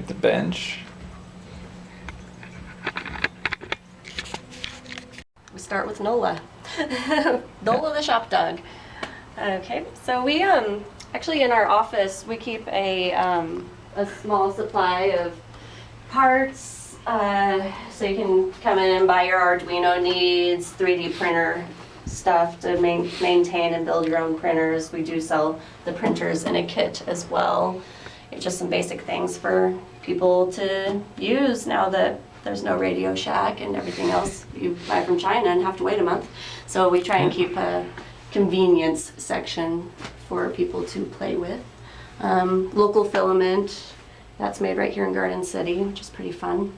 Get the bench. We start with Nola. Nola the shop dog. Okay, so we actually in our office we keep a small supply of parts, so you can come in and buy your Arduino needs, 3D printer stuff to maintain and build your own printers. We do sell the printers in a kit as well. It's just some basic things for people to use now that there's no Radio Shack and everything else you buy from China and have to wait a month. So we try and keep a convenience section for people to play with. Local filament, that's made right here in Garden City, which is pretty fun.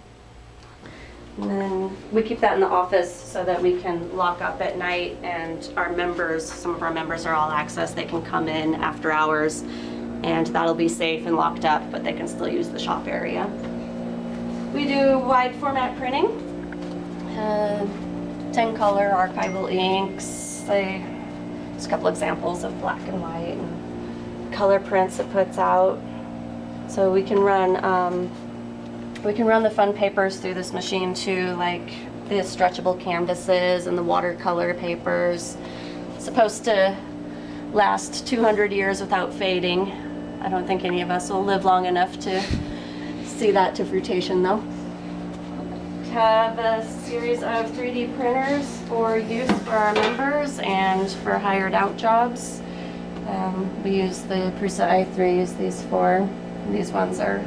And then we keep that in the office so that we can lock up at night, and our members, some of our members are all access, they can come in after hours and that'll be safe and locked up, but they can still use the shop area. We do wide format printing, 10 color archival inks. There's a couple examples of black and white and color prints it puts out. So we can run the fun papers through this machine too, like the stretchable canvases and the watercolor papers. It's supposed to last 200 years without fading. I don't think any of us will live long enough to see that to fruition though. Have a series of 3D printers for use for our members and for hired out jobs. We use the Prusa i3, use these four. These ones are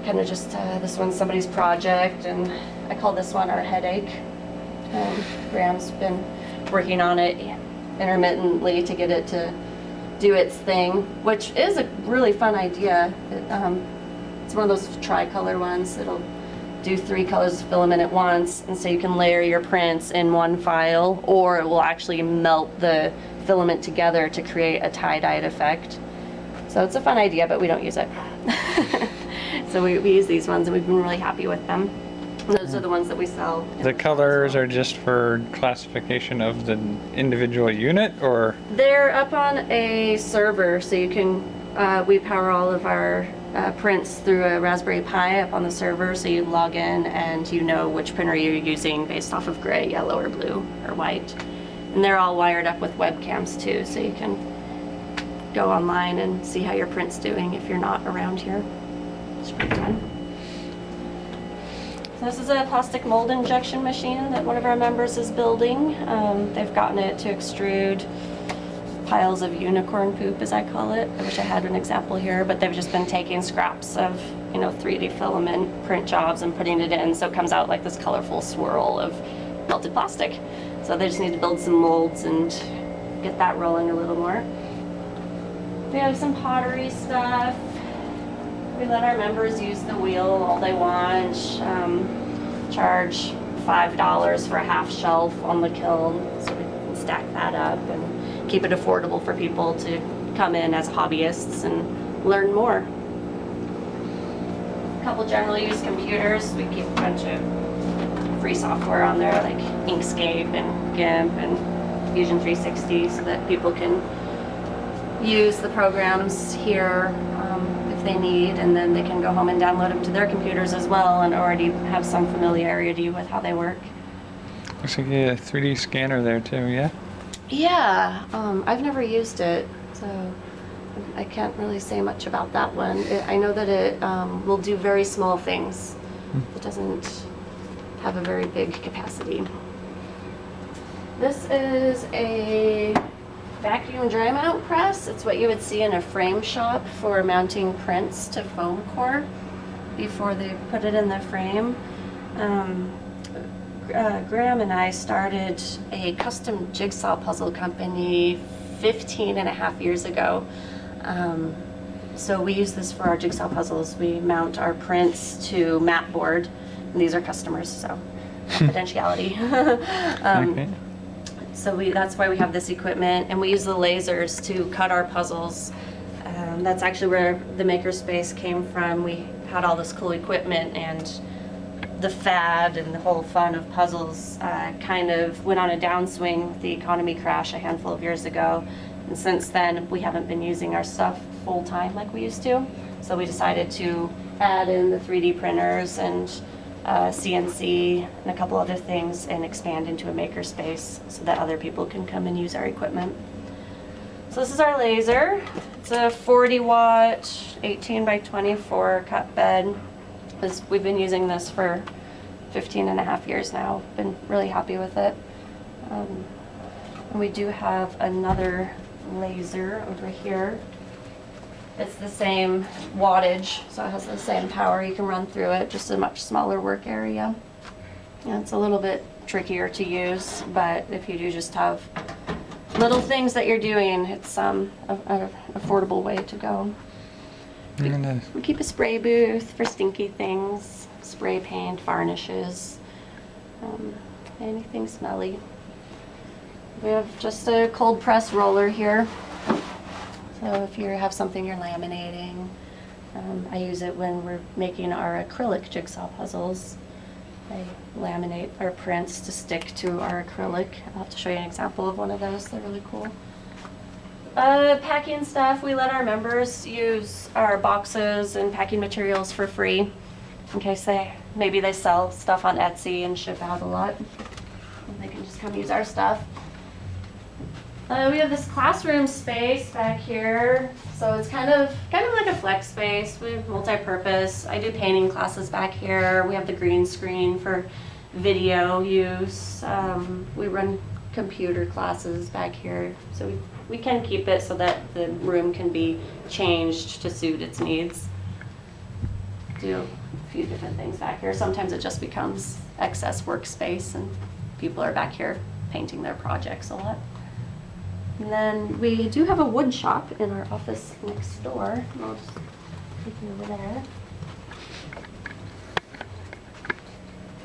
kind of just, this one's somebody's project, and I call this one our headache. Graham's been working on it intermittently to get it to do its thing, which is a really fun idea. It's one of those tricolor ones. It'll do 3 colors of filament at once, and so you can layer your prints in one file, or it will actually melt the filament together to create a tie-dyed effect. So it's a fun idea, but we don't use it. So we use these ones, and we've been really happy with them. And those are the ones that we sell. The colors are just for classification of the individual unit, or? They're up on a server, so you can, we power all of our prints through a Raspberry Pi up on the server, so you log in and you know which printer you're using based off of gray, yellow, or blue, or white. And they're all wired up with webcams too, so you can go online and see how your print's doing if you're not around here. It's pretty fun. So this is a plastic mold injection machine that one of our members is building. They've gotten it to extrude piles of unicorn poop, as I call it. I wish I had an example here, but they've just been taking scraps of 3D filament print jobs and putting it in, so it comes out like this colorful swirl of melted plastic. So they just need to build some molds and get that rolling a little more. We have some pottery stuff. We let our members use the wheel all they want. Charge $5 for a half shelf on the kiln, so we can stack that up and keep it affordable for people to come in as hobbyists and learn more. A couple general use computers. We keep a bunch of free software on there like Inkscape and GIMP and Fusion 360 so that people can use the programs here if they need, and then they can go home and download them to their computers as well and already have some familiarity with how they work. Looks like a 3D scanner there too, yeah? Yeah, I've never used it, so I can't really say much about that one. I know that it will do very small things. It doesn't have a very big capacity. This is a vacuum dry mount press. It's what you would see in a frame shop for mounting prints to foam core before they put it in the frame. Graham and I started a custom jigsaw puzzle company 15.5 years ago. So we use this for our jigsaw puzzles. We mount our prints to mat board, and these are customers, so confidentiality. Okay. So that's why we have this equipment, and we use the lasers to cut our puzzles. That's actually where the Makerspace came from. We had all this cool equipment, and the fad and the whole fun of puzzles kind of went on a downswing with the economy crash a handful of years ago. And since then, we haven't been using our stuff full time like we used to. So we decided to add in the 3D printers and CNC and a couple other things and expand into a makerspace so that other people can come and use our equipment. So this is our laser. It's a 40 watt, 18 by 24 cut bed. We've been using this for 15 and a half years now. Been really happy with it. And we do have another laser over here. It's the same wattage, so it has the same power. You can run through it, just a much smaller work area. And it's a little bit trickier to use, but if you do just have little things that you're doing, it's an affordable way to go. We keep a spray booth for stinky things, spray paint, varnishes, anything smelly. We have just a cold press roller here. So if you have something you're laminating, I use it when we're making our acrylic jigsaw puzzles. I laminate our prints to stick to our acrylic. I'll have to show you an example of one of those. They're really cool. Packing stuff, we let our members use our boxes and packing materials for free in case maybe they sell stuff on Etsy and ship out a lot. And they can just come use our stuff. We have this classroom space back here, so it's kind of like a flex space. We have multi-purpose. I do painting classes back here. We have the green screen for video use. We run computer classes back here, so we can keep it so that the room can be changed to suit its needs. Do a few different things back here. Sometimes it just becomes excess workspace and people are back here painting their projects a lot. And then we do have a wood shop in our office next door. I'll just take you over there.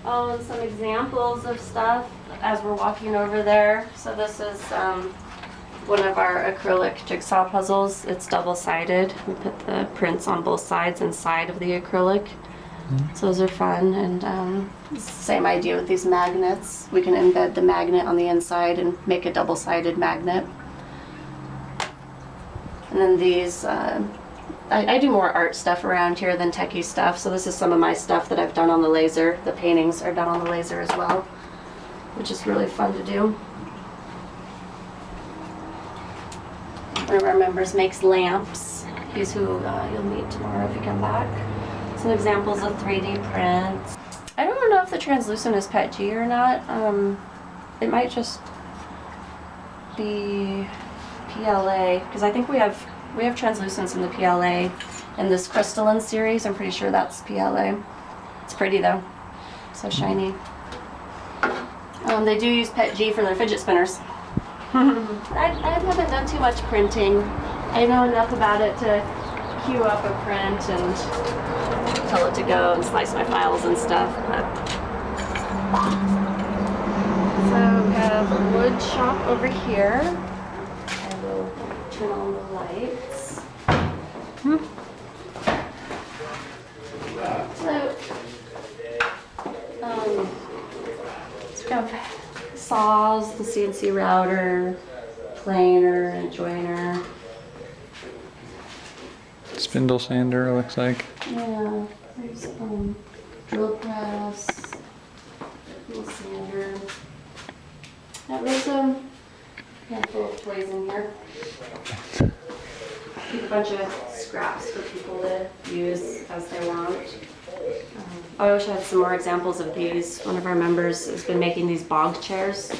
Oh, and some examples of stuff as we're walking over there. So this is one of our acrylic jigsaw puzzles. It's double-sided. We put the prints on both sides inside of the acrylic. So those are fun, and it's the same idea with these magnets. We can embed the magnet on the inside and make a double-sided magnet. And then these, I do more art stuff around here than techie stuff, so this is some of my stuff that I've done on the laser. The paintings are done on the laser as well, which is really fun to do. One of our members makes lamps. He's who you'll meet tomorrow if you come back. Some examples of 3D prints. I don't know if the translucent is PETG or not. It might just be PLA, because I think we have translucents in the PLA in this crystalline series. I'm pretty sure that's PLA. It's pretty though, so shiny. They do use PETG for their fidget spinners. I haven't done too much printing. I know enough about it to queue up a print and tell it to go and slice my files and stuff. So we have a wood shop over here. I will turn on the lights. So we have saws, the CNC router, planer, and joiner. Spindle sander, looks like. Yeah, there's drill press, little sander. Yeah, there's a handful of toys in here. Keep a bunch of scraps for people to use as they want. I wish I had some more examples of these. One of our members has been making these bog chairs.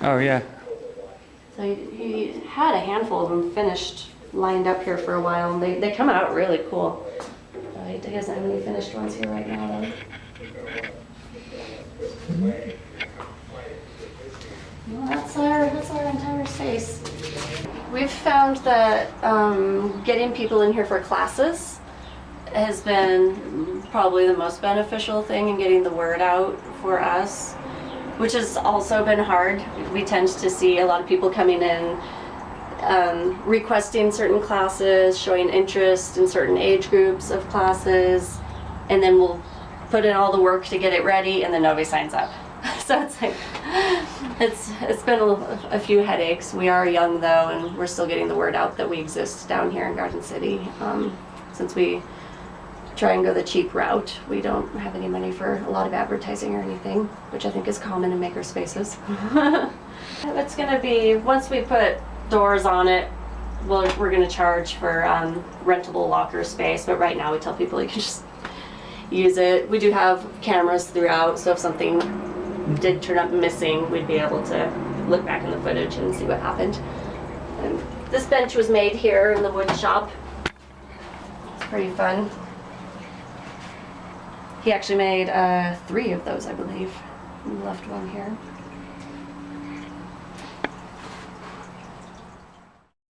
Oh yeah. So he had a handful of them finished, lined up here for a while, and they come out really cool. He doesn't have any finished ones here right now though. Well, that's our entire space. We've found that getting people in here for classes has been probably the most beneficial thing in getting the word out for us, which has also been hard. We tend to see a lot of people coming in requesting certain classes, showing interest in certain age groups of classes, and then we'll put in all the work to get it ready and then nobody signs up. So it's like, it's been a few headaches. We are young though, and we're still getting the word out that we exist down here in Garden City. Since we try and go the cheap route. We don't have any money for a lot of advertising or anything, which I think is common in makerspaces. It's gonna be, once we put doors on it, we're gonna charge for rentable locker space, but right now we tell people you can just use it. We do have cameras throughout, so if something did turn up missing, we'd be able to look back in the footage and see what happened. And this bench was made here in the wood shop. It's pretty fun. He actually made 3 of those, I believe. We left one here.